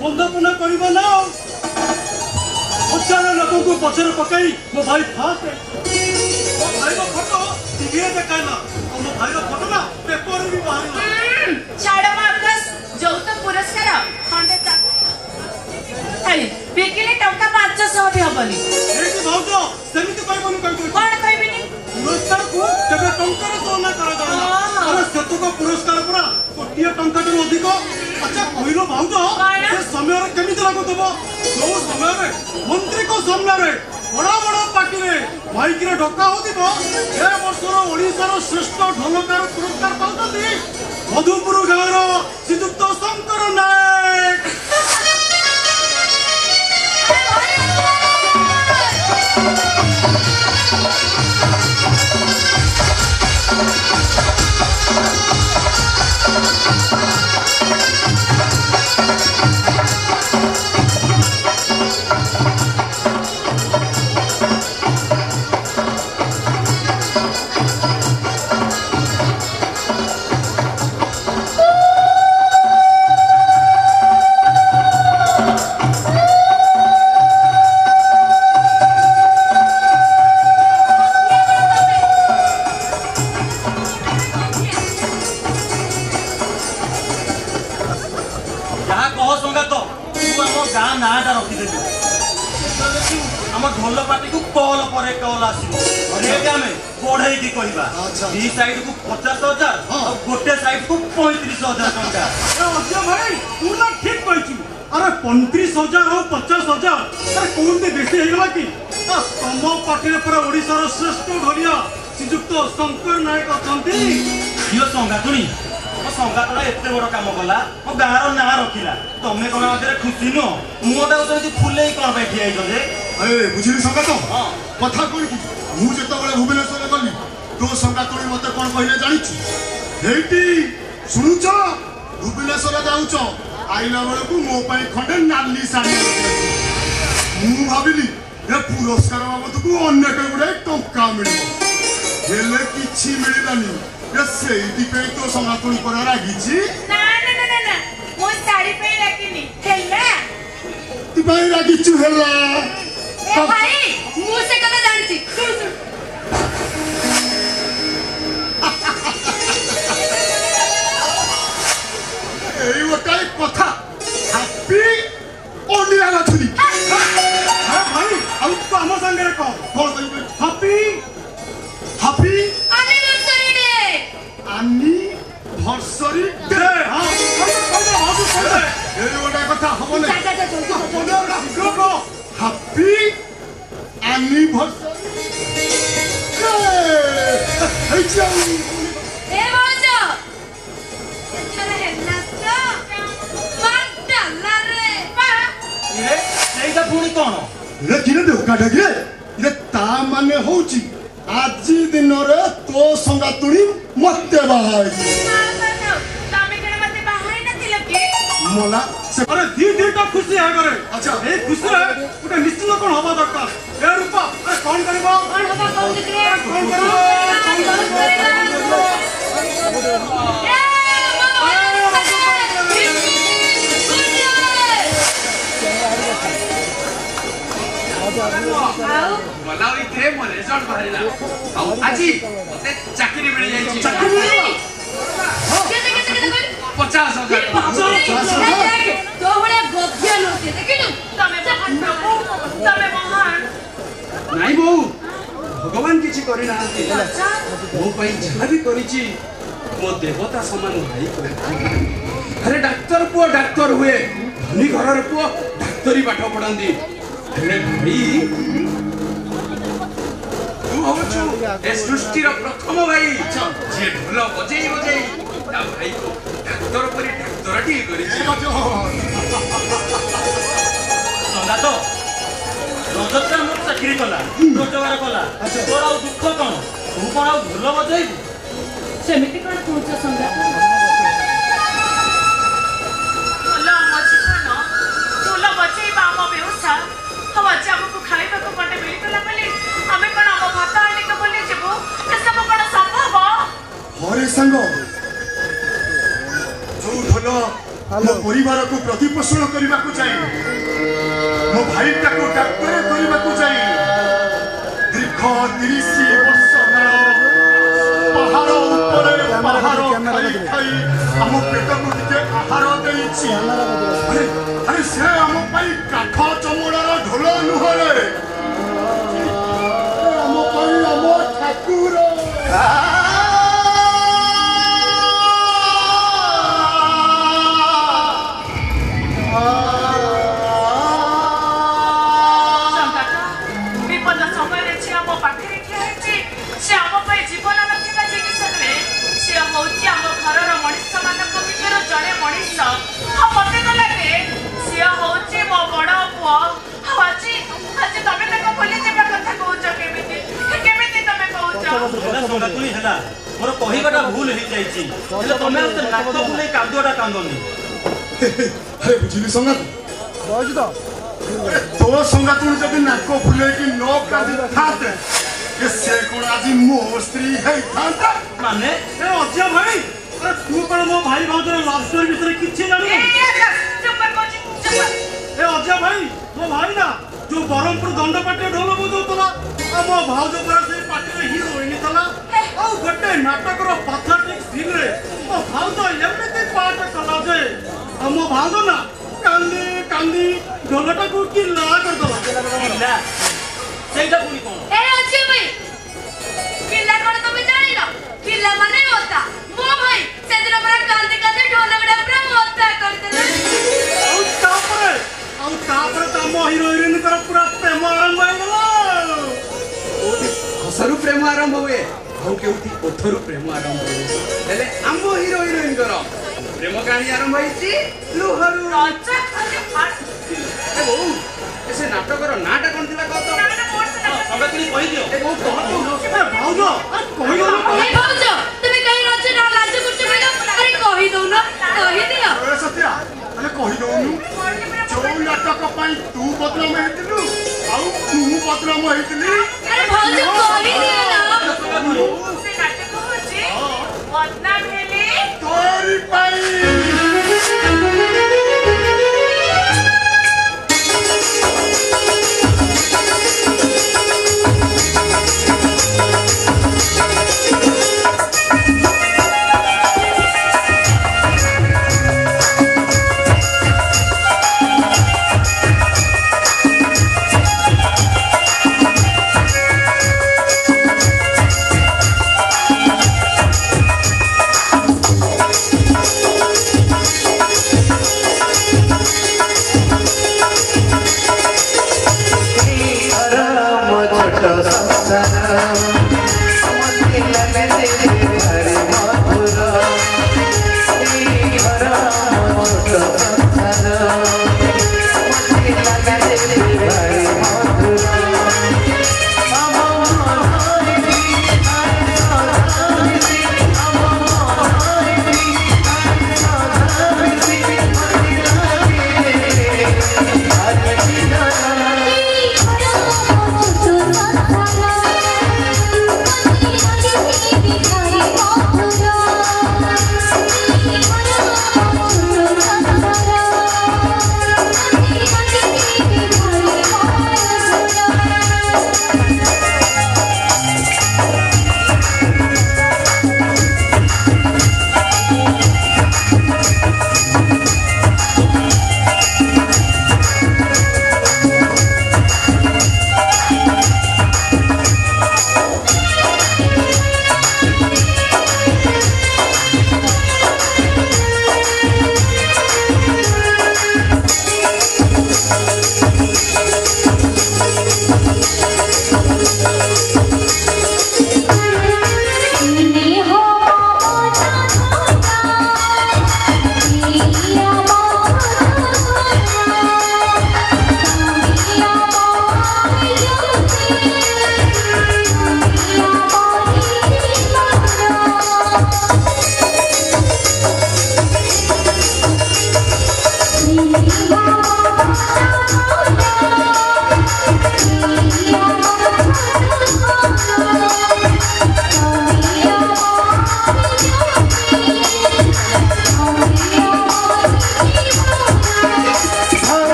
बंदपना करबा ना हजार लोगों को पछर पकाई मो भाई फास्ट मो भाई रो फोटो टीवी रे देखाइला मो भाई रो फोटो ना पेपर रे भी बाहर छाड़ मार्कस जो तो पुरस्कार खंडे का खाली बेकिले टंका 500 भी हबनी एटी भाउजो सेमिति कहबनु कहबो कोन कहबिनी पुरस्कार को केबे टंका रे तुलना करा जाना अरे सेतु को पुरस्कार पुरा कोटिया टंका टु अधिक अच्छा कहिलो भाउजो से समय रे केमिति लागतबो जो समय रे मंत्री को सामने रे बड़ा बड़ा पार्टी रे माइक रे ढका होतिबो ए वर्षर ओडिसा रो श्रेष्ठ ढोलकार पुरस्कार पाउतती मधुपुर गाँव रो श्रीयुक्त शंकर नायक ढोल पार्टी को कॉल पर कॉल आसीबो रेट हमें बढ़ाई की कहबा दी साइड को 50,000 और गोटे साइड को 35,000 टंका अच्छा भाई तू ना ठीक कहछु अरे 35,000 और 50,000 अरे कोन दे बेसी हे गला की तम पार्टी रे पूरा ओडिसा रो श्रेष्ठ ढोलिया श्रीयुक्त शंकर नायक अछंती यो संगातुनी ओ संगातडा एते बड़ काम कला ओ गारो ना रखिला तमे कोन आदरे खुशी नो मुटा उतरे फुले कोन पे ठिया आइलो जे अरे बुझिली संगात कथा कोन की मु जत बळे भुवनेश्वर गली तो संगातुनी मते कोन कहिले जानिछु हेटी सुनुछ भुवनेश्वर जाउछ आइला बेले को मो पई खंडे नाली साडी मु भाबिली ए पुरस्कार बाबत को अनेक गुडे टंका मिलिबो हेले किछि मिलिलानी ए सेइति पे तो संगातुनी पर रागिछि ना ना ना ना ना मो साड़ी पे राखिनी हेला ती भाई रागिछु हेला ए भाई मु से कथा जानिछि सुन सुन एई ओटाई कथा हैप्पी ओनिया गाथुनी କଥା ହବନି ଯା ଯା ଜଲ୍ଦି ହାପି ଆନିଭର୍ସରୀ ହେଇଛି ଆଉ ଏ ଭାଉଜ ଏଥର ହେଲା ତ ମାଡାଲାରେ ପା ଇରେ ସେଇଟା ପୁଣି କଣ ରେ କିରେ ଧୋକା ଢାକିରେ ଇରେ ତା ମାନେ ହଉଛି ଆଜି ଦିନରେ ତୋ ସଙ୍ଗାତୁଣି ମତେ ବାହା ହେଇଛି ତମେ କଣ ମତେ ବାହାଇ ନଥିଲ କି ମଲା ସେ ଆରେ ଦିଟା ଖୁସି ହେଇଗଲେ ଆଚ୍ଛା। ଏଇ ଖୁସିରେ ଗୋଟେ ନିଶ୍ଚିତ କଣ ହବା ଦରକାର ଏ ରୂପା ଆରେ କଣ କରିବ କଣ ହବା କହୁଛୁ କି ରେ କଣ କରିବ ଗଲା ୱିକରେ ମୋ ରେଜଲ୍ଟ ବାହାରିଲା ଆଉ ଆଜି ମତେ ଚାକିରି ମିଳି ଯାଇଛି 50,000 ତୋ ଭଳିଆ ଗଧିଆ ନୁହଁ ଦେଖିଲୁ ତମେ ମହାନ ନାଇଁ ବୋଉ ଭଗବାନ କିଛି କରିନାହାନ୍ତି ମୋ ପାଇଁ ଯାହା ବି କରିଛି ମୋ ଦେବତା ସମାନ ଭାଇ କରିଛି ଆରେ ଡାକ୍ତର ପୁଅ ଡାକ୍ତର ହୁଏ ଧନୀ ଘରର ପୁଅ ଡାକ୍ତରୀ ପାଠ ପଢନ୍ତି ହେଲେ ଭାଇ ତୁ ହଉଛୁ ଏ ସୃଷ୍ଟିର ପ୍ରଥମ ଭାଇ ଯିଏ ଢୋଲ ବଜେଇ ବଜେଇ ତା ଭାଇକୁ ଡାକ୍ତର ପରି ଡାକ୍ତରଟିଏ କରିଛି ସଙ୍ଗାତ ରଜତ ଆମର ଚାକିରି କଲା ରୋଜଗାର କଲା ତୋର ଆଉ ଦୁଃଖ କଣ ତୁ କଣ ଆଉ ଢୋଲ ବଜେଇବୁ ସେମିତି କଣ କହୁଛ ସଙ୍ଗାତ ଭଲ ଆମ ଜୀବନ ଢୋଲ ବଜେଇବା ଆମ ବ୍ୟବସାୟ ଆଉ ଆଜି ଆମକୁ ଖାଇବାକୁ ଗଣ୍ଡେ ମିଳିଗଲା ବୋଲି ଆମେ କଣ ଆମ ଭାତ ଆଣିକ ବୋଲି ଯିବୁ ଏସବୁ କଣ ସମ୍ଭବ ହରେ ସାଙ୍ଗ ଯୋଉ ଢୋଲ ମୋ ପରିବାରକୁ ପ୍ରତିପୋଷଣ କରିବାକୁ ଯାଇ ମୋ ଭାଇଟାକୁ ଡାକ୍ତର କରିବାକୁ ଯାଇ ଦୀର୍ଘ 30 ବର୍ଷ କାଳ ପାହାଡ଼ ଉପରେ ପାହାଡ଼ ଖାଇ ଖାଇ ଆମ ପେଟକୁ ଟିକେ ଆହାର ଦେଇଛି ଆରେ ସେ ଆମ ପାଇଁ କାଠ ଚମଡ଼ାର ଢୋଲ ନୁହଁରେ ଆମ ପାଇଁ ଆମ ଠାକୁର ବିପଦ ସମୟରେ ଝିଅ ମୋ ପାଖରେ ଠିଆ ହେଇଛି ସେ ଆମ ପାଇଁ ଜୀବନ ରଖିବା ଜିନିଷ ନୁହେଁ ଝିଅ ହଉଛି ଆମ ଘରର ମଣିଷ ମାନଙ୍କ ଭିତରୁ ଜଣେ ମଣିଷ ଆଉ ମତେ ତ ଲାଗେ ଝିଅ ହଉଛି ମୋ ବଡ ପୁଅ ଆଉ ଆଜି ତମେ ତାକୁ ଭୁଲି ଯିବା କଥା କହୁଛ କେମିତି ତମେ କହୁଛ ହେଲା ସଙ୍ଗାତୁଣି ହେଲା ମୋର କହିବାଟା ଭୁଲ ହେଇଯାଇଛି ହେଲେ ତମେ ଆଉ ନାକ ବୁଲେଇ କାନ୍ଦୁଆଟା କାନ୍ଦନି ଆରେ ବୁଝିଲି ସଙ୍ଗାତ ତୋ ସଙ୍ଗାତୁଣି ଯଦି ନାକ ଫୁଲେଇକି ନ କାନ୍ଦିଥାନ୍ତେ ସେ କଣ ଆଜି ମୋ ସ୍ତ୍ରୀ ହେଇଥାନ୍ତା ମାନେ ଏ ଅଜୟ ଭାଇ ଆରେ ତୁ କଣ ମୋ ଭାଇ ଭାଉଜର ଲଭ ଷ୍ଟୋରି ବିଷୟରେ କିଛି ଜାଣିନୁ ଏ ଅଜୟ ଭାଇ ମୋ ଭାଇ ନା ଯୋଉ ବରହମପୁର ଦଣ୍ଡପାଟିରେ ଢୋଲ ବଜାଉଥିଲା ଆଉ ମୋ ଭାଉଜ ପରା ସେଇ ପାଟିରେ ହିରୋଇନ ଥିଲା ଆଉ ଗୋଟେ ନାଟକର ପାଥାଟିକ ସିନରେ ମୋ ଭାଉଜ ଏମିତି ପାଠ କଲା ଯେ ଆଉ ମୋ ଭାଉଜ ନା କାନ୍ଦି କାନ୍ଦି ଢୋଲଟାକୁ କିଲ୍ଲା କରିଦେଲା କିଲ୍ଲା ସେଇଟା ପୁଣି କଣ କିଲ୍ଲା ମାନେ ମତା ମୋ ଭାଇ ସେଦିନ ପରା କାନ୍ଦି କାନ୍ଦି ଢୋଲ ଗୁଡା ପୁରା ମତା କରିଦେଲା ଆଉ ତାପରେ ତମ ହିରୋ ହିରୋଇନଙ୍କର ପୁରା ପ୍ରେମ ଆରମ୍ଭ ହେଇଗଲା କୋଉଠି ହସରୁ ପ୍ରେମ ଆରମ୍ଭ ହୁଏ ଆଉ କେଉଁଠି ଓଠରୁ ପ୍ରେମ ଆରମ୍ଭ ହୁଏ ହେଲେ ଆମ ହିରୋ ହିରୋଇନଙ୍କର ପ୍ରେମ କାହାଣୀ ଆରମ୍ଭ ହେଇଛି ଲୁହରୁ ବୋଉ ସେ ନାଟକର ନାଁଟା କଣ ଥିଲା କହ ତ ସଙ୍ଗାତୁଣି କହିଦିଅ ଏ ବୋଉ କହ ଭାଉଜ କହିଦଉନ তুমি কই রজ না লাজ করছ ম্যাডাম আরে কই দউ না কই দিও ସତ୍ୟା ଆରେ କହିଦଉନୁ ଯୋଉ ନାଟକ ପାଇଁ ତୁ ବଦନାମ ହେଇଥିଲୁ ଆଉ ମୁଁ ବଦନାମ ହେଇଥିଲି আরে ভাউজ কই দিও না ସଙ୍ଗାତୁଣି সে নাটক হচ্ছে বদনাম হেলে ତୋରି ପାଇଁ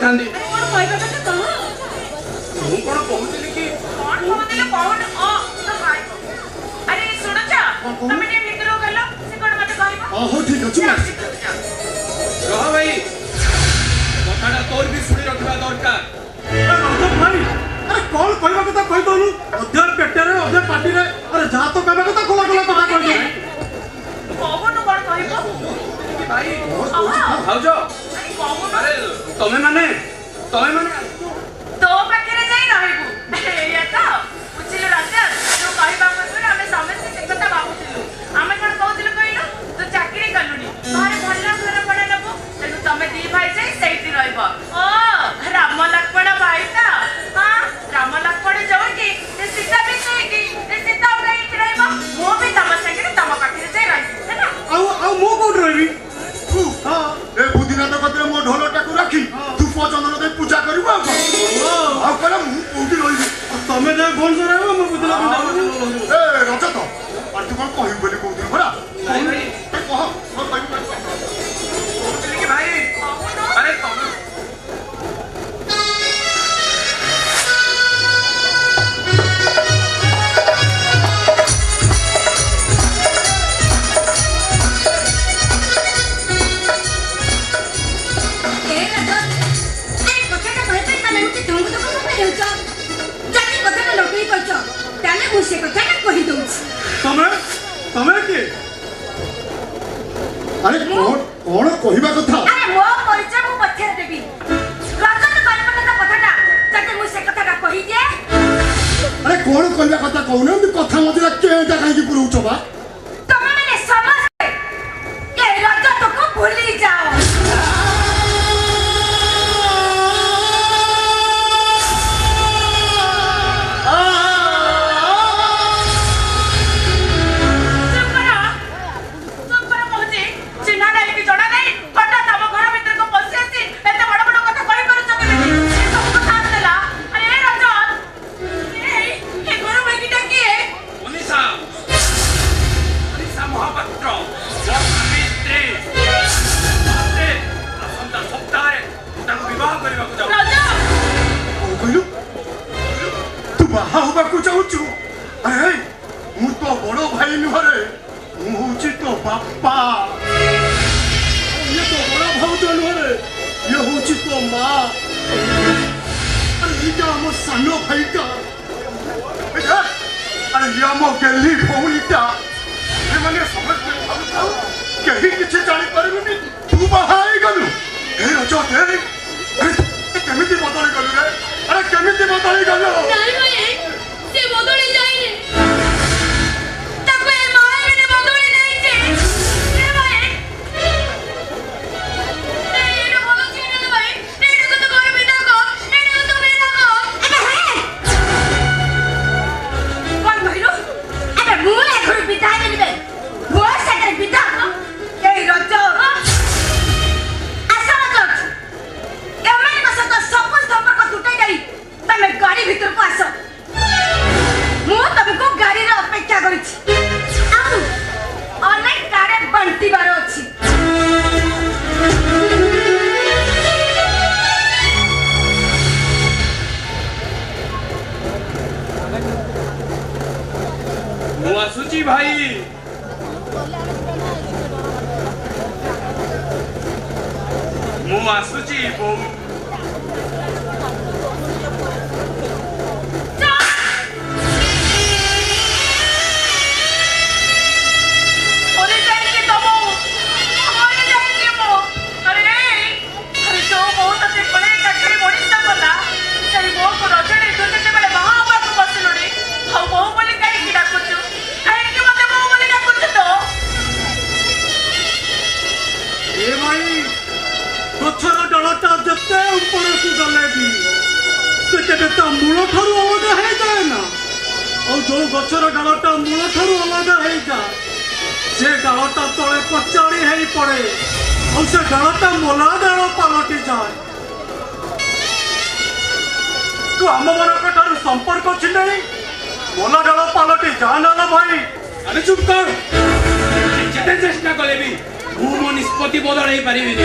କରିଥାନ୍ତି। କଣ କହିବା କଥା କହ। ମୁଁ କଣ କହୁଥିଲି କି କଣ କହୁଥିଲେ କହୁନ ତ ଭାଇ। ଆରେ ଶୁଣୁଛ ତମେ ଟିକେ ଭିତରକୁ ଗଲ ସେ କଣ ମତେ କହିବ। ହଉ ଠିକ ଅଛି ଯାଅ, ମାଉସୀ। ଭିତରକୁ ଯାଅ। ରହ ଭାଇ, କଥାଟା ତୋର ବି ଶୁଣି ରଖିବା ଦରକାର। ରଜତ ଭାଇ ଆରେ କଣ କହିବା କଥା କହିଦଉନୁ। ଅଧେ ପେଟରେ ଅଧେ ପାଟିରେ ଆରେ ଯାହା ତ କହିବା କଥା ଖୋଲା ଖୋଲା କଥା କହିଦଉ। କହୁନୁ କଣ କହିବ। ଭାଇ ଭାଉଜ, ଆରେ କହୁନୁ। ଆରେ ତମେ ମାନେ ତୋ ପାଖରେ ଯାଇ ରହିବୁ। ଏଇଆ ତ ବୁଝିଲୁ ରଜତ। ତୁ କହିବା ପୂର୍ବରୁ ଆମେ ସମସ୍ତେ ସେ କଥା ଭାବୁଥିଲୁ। ଆମେ କଣ କହୁଥିଲୁ କହିଲୁ ତୁ ଚାକିରି କଲୁଣି ଘରେ ଭଲ ଘର ଭଡ଼ା ନେବୁ ତେଣୁ ତମେ ଦି ଭାଇ ଯାଇ ସେଇଠି ରହିବ। ଓ ରାମ ଲକ୍ଷ୍ମଣ ଭାଇ ତ ହଁ ରାମ ଲକ୍ଷ୍ମଣ ଯୋଉଠି ସେ ସୀତା ବି ସେଇଠି ସେ ସୀତା ଉପରେ ଏଇଠି ରହିବ। ମୁଁ ବି ତମ ସାଙ୍ଗରେ ତମ ପାଖରେ ଯାଇ ରହିବି ହେଲା। ଆଉ ମୁଁ କୋଉଠି ରହିବି? ତୁ ଏ ବୁଦ୍ଧିନାଥ କତିରେ ମୋ ଢୋଲଟାକୁ ରଖି ଧୂପ ଚନ୍ଦନ ଦେଇ ପୂଜା କରିବୁ ଆଉ କଣ? ଆଉ କହିଲା ମୁଁ କୋଉଠି ରହିବି? ତମେ ଯାଇ ଫୋନ ସରାଇବ ମୁଁ ବୁଝିଲା ଏ ରଜତ ଆଉ ତୁ କଣ କହିବୁ ବୋଲି କହୁଥିଲୁ ପରା? ଭାଇ ଭାଇ ଏ କହ କଣ କହିବୁ? କହୁଥିଲି କି ଭାଇ, କହୁନୁ। ଆରେ ତମେ ତମେ କିଏ? ଆରେ କଣ କହିବା କଥା? ଆରେ କଣ କହିବା କଥା କହୁନ? ଏମିତି କଥା ମଝିରେ କେଟା କାହିଁକି ପୁରଉଛ ବା? ଭୁଲି ଯାଅ। ମହାପାତ୍ର ସ୍ୱାମୀ ସ୍ତ୍ରୀ ଆସନ୍ତା ସପ୍ତାହରେ ତାଙ୍କୁ ବିବାହ କରିବାକୁ ଯାଉ। କଣ କହିଲୁ? ତୁ ବାହା ହବାକୁ ଚାହୁଁଛୁ? ଆରେ ମୁଁ ତ ବଡ ଭାଇ ନୁହଁରେ, ମୁଁ ହଉଛି ତୋ ବାପା। ଇଏ ତ ବଡ ଭାଉଜ ନୁହଁରେ, ଇଏ ହଉଛି ତୋ ମା। ଆରେ ଏଇଟା ଆମ ସାନ ଭାଇଟା। ଆରେ ଇଏ ଆମ ଗେଲି ଭଉଣୀଟା। ଏମାନେ ସମସ୍ତେ ଭାବୁଥାଉ କେହି କିଛି ଜାଣିପାରିବୁନି ତୁ ବାହା ହେଇଗଲୁ। ଏ ରଜତ କେମିତି ବଦଳି ଗଲୁ ରେ? ଆରେ କେମିତି ବଦଳି ଗଲୁ? ନାଇଁ ଭାଇ ସେ ବଦଳି ଯାଇନି। ତାକୁ ଏ ମାୟାବିନୀ ବଦଳି ଦେଇଛି। ଏ ଭାଇ ଏଇଟା ଭଲ ଝିଅ ନା ଭାଇ। ଏଇଟାକୁ ତ ଘର ବିଦା କର। ଏଇଟାକୁ ତ ବିଦା କର। କଣ କହିଲୁ? ଆରେ ମୁଁ ଏ ଘରୁ ବିଦା ହେବିନି ବେ। ମୋ ସାଙ୍ଗରେ ବିଦା କର। ଏଇ ରଜ ଆସ ରଜ ଏମାନଙ୍କ ସହିତ ସବୁ ସମ୍ପର୍କ ତୁଟାଇ ଦେଇ ତମେ ଗାଡି ଭିତରକୁ ଆସ। ମୁଁ ତମକୁ ଗାଡିରେ ଅପେକ୍ଷା କରିଛି। ଆଉ ଅନେକ ଗାଡି ବାଣ୍ଟିବାର ଅଛି। ମୁଁ ଆସୁଛି ଭାଇ। ମୁଁ ଆସୁଛି ବୋଉ। ଏ ଭାଇ ଗଛର ଡାଳଟା ଯେତେ ଉପରକୁ ଗଲେ ବି ସେ କେବେ ତା ମୂଳ ଠାରୁ ଅଲଗା ହେଇଯାଏ ନା। ଆଉ ଯୋଉ ଗଛର ଡାଳଟା ମୂଳ ଠାରୁ ଅଲଗା ହେଇଯାଏ ସେ ଡାଳଟା ତଳେ କଚାଡ଼ି ହେଇ ପଡେ। ଆଉ ସେ ଡାଳଟା ମୋଲା ଡାଳ ପାଲଟି ଯାଏ। ତୁ ଆମମାନଙ୍କ ଠାରୁ ସମ୍ପର୍କ ଛିଣ୍ଡେଇ ମୋଲା ଡାଳ ପାଲଟି ଯା ନା ଭାଇ। ଆରେ ଚୁପ୍ କର। ଯେତେ ଚେଷ୍ଟା କଲେ ବି ମୁଁ ମୋ ନିଷ୍ପତ୍ତି ବଦଳେଇ ପାରିବିନି।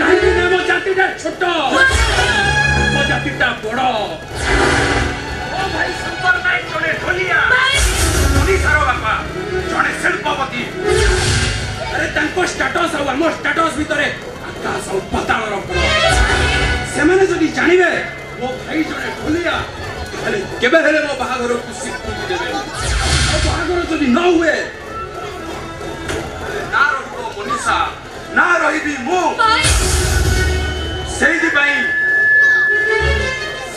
କାହିଁକି ନା ମୋ ଜାତିଟା ଛୋଟ ମୋ ଜାତିଟା ବଡ଼। ଓ ଭାଇ ଶଙ୍କର ନାୟକ ଜଣେ ଢୋଲିଆ ଓଡ଼ିଶାର ବାପା ଜଣେ ଶିଳ୍ପପତି। ଆରେ ତାଙ୍କ ଷ୍ଟାଟସ୍ ଆଉ ଆମ ଷ୍ଟାଟସ୍ ଭିତରେ ଆକାଶ ଆଉ ପାତାଳର ଫରକ। ସେମାନେ ଯଦି ଜାଣିବେ ମୋ ଭାଇ ଜଣେ ଢୋଲିଆ ତାହେଲେ କେବେ ହେଲେ ମୋ ବାହାଘରକୁ ସ୍ୱୀକୃତି ଦେବେ। ଆଉ ବାହାଘର ଯଦି ନ ହୁଏ ତାହେଲେ ନା ରହିବ ମନୀଷା ନା ରହିବି ମୁଁ।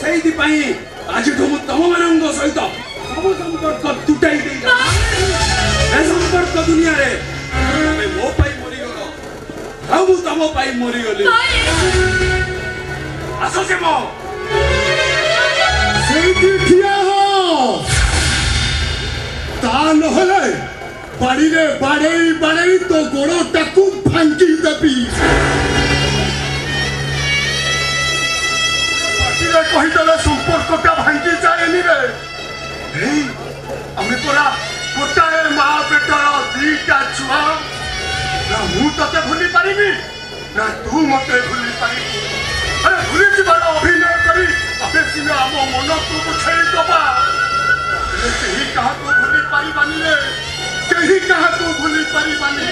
ସେଇଥିପାଇଁ ଆଜିଠୁ ମୁଁ ତମମାନଙ୍କ ସହିତ ସବୁ ସମ୍ପର୍କ ତୁଟାଇ ଦେଇ ଏ ସମ୍ପର୍କ ଦୁନିଆରେ ତମେ ମୋ ପାଇଁ ମରିଗଲ ଆଉ ମୁଁ ତମ ପାଇଁ ମରିଗଲି। ଆସୁଛି ମୋ ସେଇଠି ଠିଆ ହ, ତା ନହେଲେ ବାଡ଼ିରେ ବାଡ଼େଇ ବାଡ଼େଇ ତୋ ଗୋଡ଼ଟାକୁ ଭାଙ୍ଗି ଦେବି। ପାଟିରେ କହିଦେଲେ ସମ୍ପର୍କଟା ଭାଙ୍ଗି ଯାଏନି ରେ। ଏଇ ଆମେ ପରା ଗୋଟାଏ ମା ପେଟର ଦିଟା ଛୁଆ। ନା ମୁଁ ତତେ ଭୁଲି ପାରିବି ନା ତୁ ମତେ ଭୁଲି ପାରିବୁ। ଆରେ ଭୁଲି ଯିବାର ଅଭିନୟ କରି ଆମେ ସିନା ଆମ ମନକୁ ବୁଝେଇ ଦବା, ହେଲେ କେହି କାହାକୁ ଭୁଲି ପାରିବାନି ରେ, କେହି କାହାକୁ ଭୁଲି ପାରିବାନି।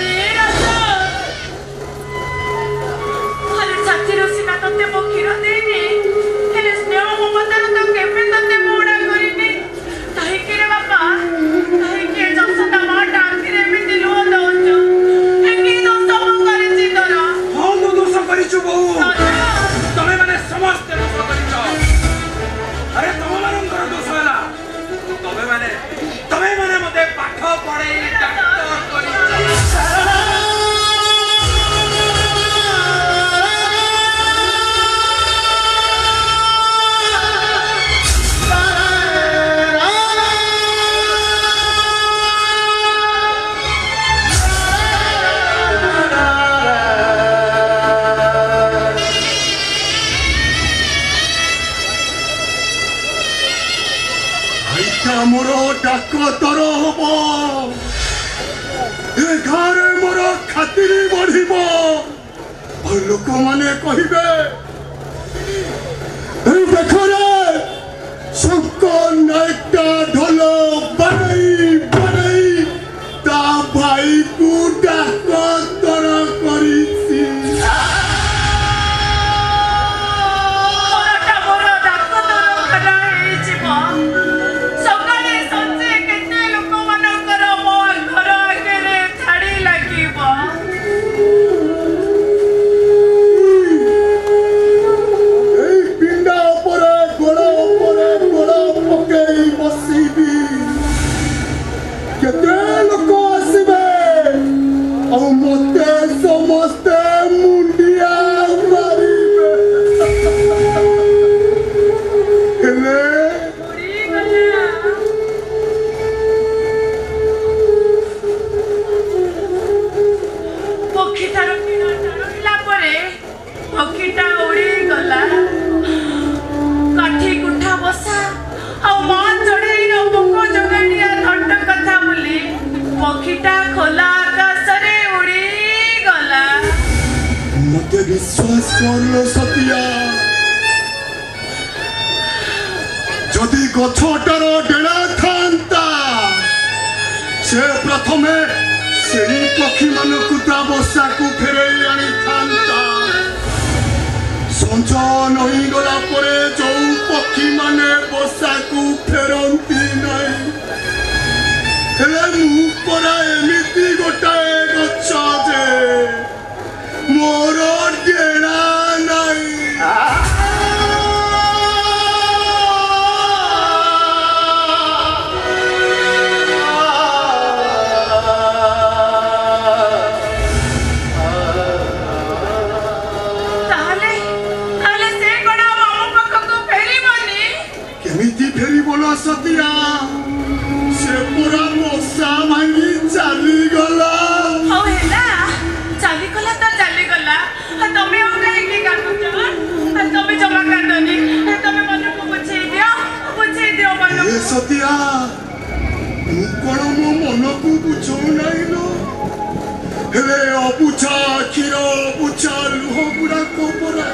ଜାତିର ସିନା ତତେ ମୋ କ୍ଷୀର ଦେଇନି, ହେଲେ ସ୍ନେହ ମମତାର ତ କେବେ ତତେ ମୋଡ଼ା କରିନି। କାହିଁକି ରେ ବାପା, କାହିଁକି ଏ ଯଶୋଦା ମାଟା ଆଖିରେ ଏମିତି ଲୁହ ଦଉଛୁ? କି ଦୋଷ ମୁଁ କରିଛି ତୋର? ହଁ ମୁଁ ଦୋଷ କରିଛୁ ବୋଉ, ତମେ ମାନେ ସମସ୍ତେ ଦୋଷ କରିଛ। ଆରେ ତମମାନଙ୍କର ଦୋଷ ହେଲା ତମେ ମାନେ ମତେ ପାଠ ପଢେଇ ଡାକ୍ତର କରିଛ। ମୋର ଡାକ ତର ହବ, ଏ ଗାଁରେ ମୋର ଖାତିରି ବଢିବ। ଆଉ ଲୋକମାନେ କହିବେ ଏ ଦେଖରେ ଶଙ୍କର ନାୟକଟା ଢୋଲ ବାଡ଼େଇ ବାଡ଼େଇ ତା ଭାଇକୁ ଡାକ ତର କରିଛି। କେତେ ଲୋକ ଆସିବେ ଆଉ ମତେ ସମସ୍ତେ ମୁଣ୍ଡିଆ ମାରିବେ, ହେଲେ ପକ୍ଷୀଟାର ରହିଲା ପରେ ପକ୍ଷୀଟା ଉଡ଼ିଗଲା। କାଠି କୁଠା ବସା ଆଉ ମା ଚଢ଼େଇର ପୋକ ଯୋଗାଡ଼ିଆ ଦଣ୍ଡ କଥା ବୋଲି ପକ୍ଷୀଟା ଖୋଲା ଆକାଶରେ ଉଡ଼ିଗଲା। ମତେ ବିଶ୍ୱାସ କର ସତିଆ, ଯଦି ଗଛଟାର ଡେଣା ଥାନ୍ତା ସେ ପ୍ରଥମେ ସେହି ପକ୍ଷୀମାନଙ୍କୁ ତା ବସାକୁ ଫେରାଇ ଆଣିଥାନ୍ତା। ସଞ୍ଜ ନଇଁଗଲା ପରେ ଯୋଉ ପକ୍ଷୀମାନେ ବସାକୁ ଫେରନ୍ତି ନାହିଁ, ହେଲେ ମୁଁ ପରା ଏମିତି ଗୋଟାଏ ଗଛ ଯେ ମୋର ଡେଣା ନାହିଁ। କେମିତି ଫେରିବ ନା ସତିଆ, ସେ ପୁରା ମଶା ଭାଙ୍ଗି ଚାଲିଗଲା। ହଉ ହେଲା, ଚାଲିଗଲା ତ ଚାଲିଗଲା। ତମେ ଆଉ କାହିଁକି କାନ୍ଦୁଛ? ତମେ ଜମା କାନ୍ଦନି, ତମେ ମନକୁ ବୁଝେଇ ଦିଅ ମନକୁ। ଏ ସତିଆ, ମୁଁ କଣ ମୋ ମନକୁ ବୁଝଉ ନାହିଁ ଲୋ? ହେଲେ ଅବୁଝା କ୍ଷୀର ବୁଝା ଲୁହ ଗୁଡ଼ାକ ପରା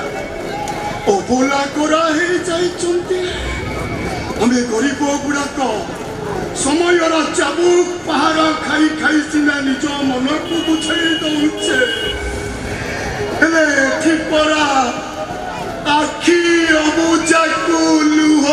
ଅବଲା କରା ହେଇଯାଇଛନ୍ତି। ଆମେ ଗରିବ ଗୁଡ଼ାକ ସମୟର ଚାବୁକ ପାହାର ଖାଇ ଖାଇ ସିନା ନିଜ ମନକୁ ବୁଝେଇ ଦଉଛେ, ହେଲେ ଏଠି ପରା ଆଖି ଅବୁଝାକୁ ଲୁହ